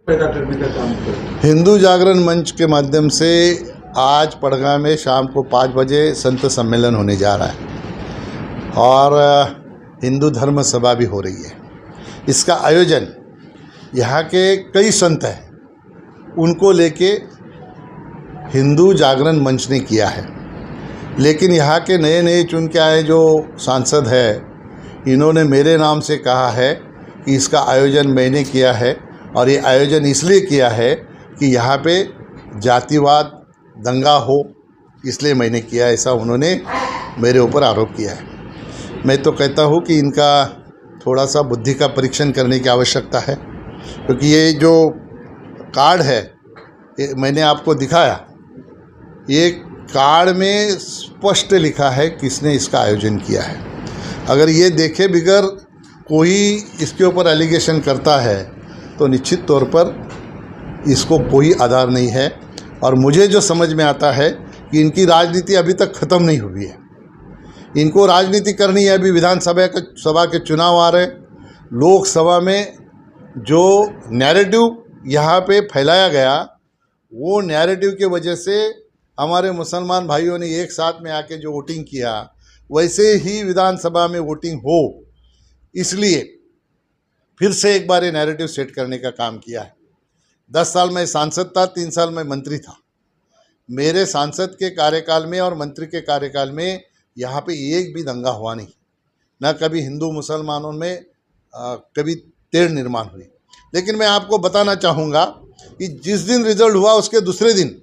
पैदा करने का काम किया। हिंदू जागरण मंच के माध्यम से आज पड़गा में शाम को 5 बजे संत सम्मेलन होने जा रहा है और हिंदू धर्म सभा भी हो रही है। इसका आयोजन यहाँ के कई संत हैं उनको लेके हिंदू जागरण मंच ने किया है, लेकिन यहाँ के नए नए चुन के आए जो सांसद हैं इन्होंने मेरे नाम से कहा है कि इसका आयोजन मैंने किया है और ये आयोजन इसलिए किया है कि यहाँ पे जातिवाद दंगा हो, इसलिए मैंने किया, ऐसा उन्होंने मेरे ऊपर आरोप किया है। मैं तो कहता हूँ कि इनका थोड़ा सा बुद्धि का परीक्षण करने की आवश्यकता है, क्योंकि ये जो कार्ड है ये मैंने आपको दिखाया, ये कार्ड में स्पष्ट लिखा है किसने इसका आयोजन किया है। अगर ये देखे बिगर कोई इसके ऊपर एलिगेशन करता है तो निश्चित तौर पर इसको कोई आधार नहीं है। और मुझे जो समझ में आता है कि इनकी राजनीति अभी तक ख़त्म नहीं हुई है, इनको राजनीति करनी है। अभी सभा के चुनाव आ रहे, लोकसभा में जो नैरेटिव यहाँ पे फैलाया गया वो नैरेटिव की वजह से हमारे मुसलमान भाइयों ने एक साथ में आके जो वोटिंग किया वैसे ही विधानसभा में वोटिंग हो, इसलिए फिर से एक बार ये नैरेटिव सेट करने का काम किया है। 10 साल मैं सांसद था, 3 साल मैं मंत्री था। मेरे सांसद के कार्यकाल में और मंत्री के कार्यकाल में यहाँ पे एक भी दंगा हुआ नहीं, ना कभी हिंदू मुसलमानों में कभी तेड़ निर्माण हुई। लेकिन मैं आपको बताना चाहूँगा कि जिस दिन रिजल्ट हुआ उसके दूसरे दिन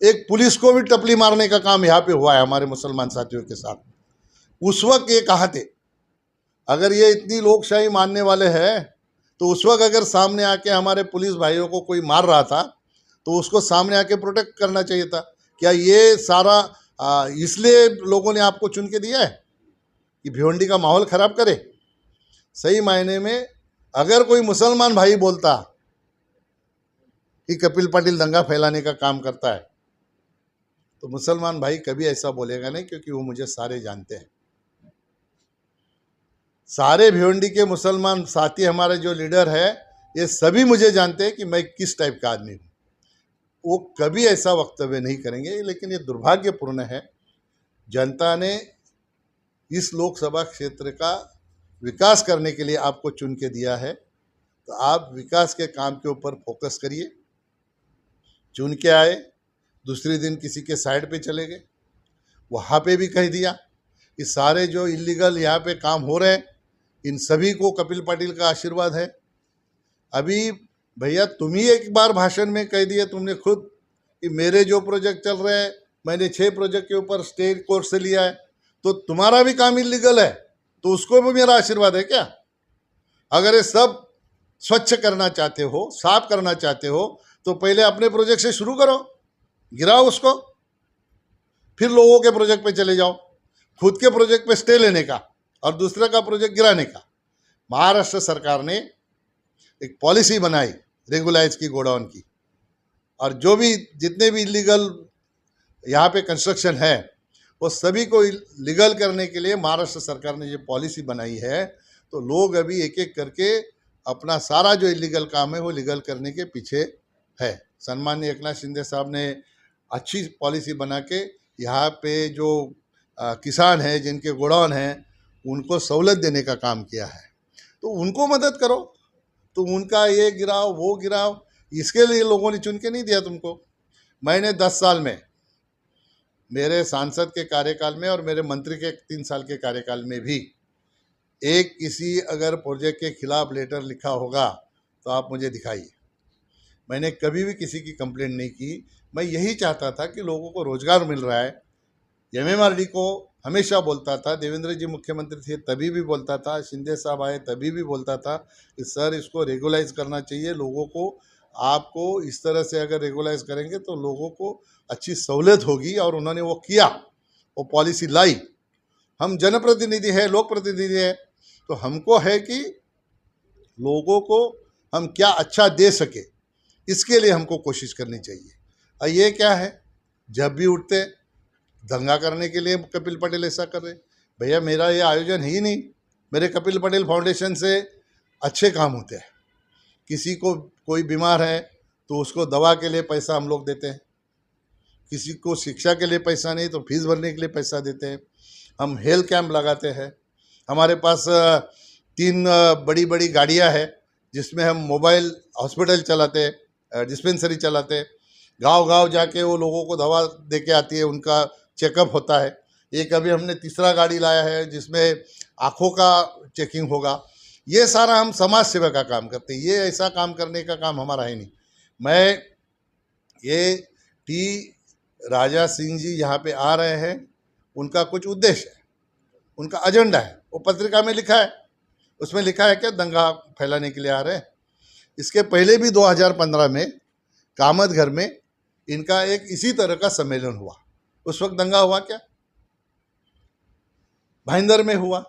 एक पुलिस को भी टपली मारने का काम यहाँ पे हुआ है हमारे मुसलमान साथियों के साथ। उस वक्त ये कहा थे, अगर ये इतनी लोकशाही मानने वाले हैं तो उस वक्त अगर सामने आके हमारे पुलिस भाइयों को कोई मार रहा था तो उसको सामने आके प्रोटेक्ट करना चाहिए था। क्या ये सारा इसलिए लोगों ने आपको चुन के दिया है कि भिवंडी का माहौल ख़राब करे? सही मायने में अगर कोई मुसलमान भाई बोलता कि कपिल पाटिल दंगा फैलाने का काम करता है तो मुसलमान भाई कभी ऐसा बोलेगा नहीं, क्योंकि वो मुझे सारे जानते हैं। सारे भिवंडी के मुसलमान साथी हमारे जो लीडर है ये सभी मुझे जानते हैं कि मैं किस टाइप का आदमी हूँ। वो कभी ऐसा वक्तव्य नहीं करेंगे। लेकिन ये दुर्भाग्यपूर्ण है, जनता ने इस लोकसभा क्षेत्र का विकास करने के लिए आपको चुन के दिया है, तो आप विकास के काम के ऊपर फोकस करिए। चुन के आए, दूसरे दिन किसी के साइड पे चले गए, वहाँ पे भी कह दिया कि सारे जो इलीगल यहाँ पे काम हो रहे हैं इन सभी को कपिल पाटिल का आशीर्वाद है। अभी भैया तुम ही एक बार भाषण में कह दिए तुमने खुद कि मेरे जो प्रोजेक्ट चल रहे हैं मैंने 6 प्रोजेक्ट के ऊपर स्टेट कोर्ट से लिया है, तो तुम्हारा भी काम इलीगल है तो उसको भी मेरा आशीर्वाद है क्या? अगर ये सब स्वच्छ करना चाहते हो, साफ करना चाहते हो, तो पहले अपने प्रोजेक्ट से शुरू करो, गिराओ उसको, फिर लोगों के प्रोजेक्ट पे चले जाओ। खुद के प्रोजेक्ट पे स्टे लेने का और दूसरे का प्रोजेक्ट गिराने का। महाराष्ट्र सरकार ने एक पॉलिसी बनाई रेगुलाइज की गोडाउन की, और जो भी जितने भी इलीगल यहाँ पे कंस्ट्रक्शन है वो सभी को लीगल करने के लिए महाराष्ट्र सरकार ने जो पॉलिसी बनाई है, तो लोग अभी एक एक करके अपना सारा जो इलीगल काम है वो लीगल करने के पीछे है। सम्माननीय एकनाथ शिंदे साहब ने अच्छी पॉलिसी बना के यहाँ पे जो किसान हैं जिनके गोडाउन हैं उनको सहूलत देने का काम किया है, तो उनको मदद करो। तो उनका ये गिराओ वो गिराओ, इसके लिए लोगों ने चुन के नहीं दिया तुमको। मैंने 10 साल में, मेरे सांसद के कार्यकाल में और मेरे मंत्री के 3 साल के कार्यकाल में भी एक किसी अगर प्रोजेक्ट के खिलाफ लेटर लिखा होगा तो आप मुझे दिखाइए। मैंने कभी भी किसी की कंप्लेंट नहीं की। मैं यही चाहता था कि लोगों को रोज़गार मिल रहा है। MMRD को हमेशा बोलता था, देवेंद्र जी मुख्यमंत्री थे तभी भी बोलता था, शिंदे साहब आए तभी भी बोलता था कि सर इसको रेगुलाइज करना चाहिए लोगों को। आपको इस तरह से अगर रेगुलाइज करेंगे तो लोगों को अच्छी सहूलत होगी, और उन्होंने वो किया, वो पॉलिसी लाई। हम जनप्रतिनिधि हैं, लोक प्रतिनिधि हैं, तो हमको है कि लोगों को हम क्या अच्छा दे सके, इसके लिए हमको कोशिश करनी चाहिए। और ये क्या है, जब भी उठते दंगा करने के लिए कपिल पटेल ऐसा कर रहे। भैया मेरा ये आयोजन है ही नहीं, मेरे कपिल पटेल फाउंडेशन से अच्छे काम होते हैं। किसी को कोई बीमार है तो उसको दवा के लिए पैसा हम लोग देते हैं, किसी को शिक्षा के लिए पैसा नहीं तो फीस भरने के लिए पैसा देते हैं। हम हेल्थ कैंप लगाते हैं। हमारे पास 3 बड़ी बड़ी गाड़ियां हैं जिसमें हम मोबाइल हॉस्पिटल चलाते हैं, डिस्पेंसरी चलाते हैं। गांव-गांव जाके वो लोगों को दवा दे के आती है, उनका चेकअप होता है। एक अभी हमने तीसरा गाड़ी लाया है जिसमें आँखों का चेकिंग होगा। ये सारा हम समाज सेवा का काम करते हैं। ये ऐसा काम करने का काम हमारा है नहीं। मैं ये टी राजा सिंह जी यहाँ पे आ रहे हैं, उनका कुछ उद्देश्य है, उनका एजेंडा है, वो पत्रिका में लिखा है। उसमें लिखा है कि दंगा फैलाने के लिए आ रहे हैं। इसके पहले भी 2015 में कामतघर में इनका एक इसी तरह का सम्मेलन हुआ। उस वक्त दंगा हुआ क्या? भाईंदर में हुआ,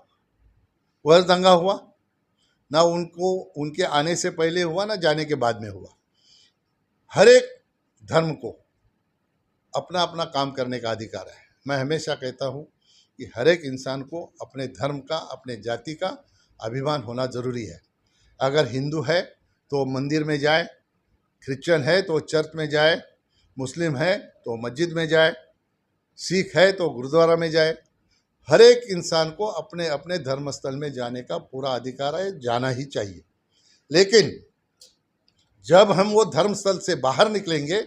वह दंगा हुआ ना, उनको उनके आने से पहले हुआ ना जाने के बाद में हुआ। हर एक धर्म को अपना अपना काम करने का अधिकार है। मैं हमेशा कहता हूँ कि हर एक इंसान को अपने धर्म का, अपने जाति का अभिमान होना ज़रूरी है। अगर हिंदू है तो मंदिर में जाए, क्रिश्चियन है तो चर्च में जाए, मुस्लिम है तो मस्जिद में जाए, सिख है तो गुरुद्वारा में जाए। हर एक इंसान को अपने अपने धर्मस्थल में जाने का पूरा अधिकार है, जाना ही चाहिए। लेकिन जब हम वो धर्मस्थल से बाहर निकलेंगे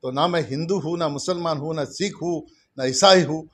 तो ना मैं हिंदू हूँ, ना मुसलमान हूँ, ना सिख हूँ, ना ईसाई हूँ,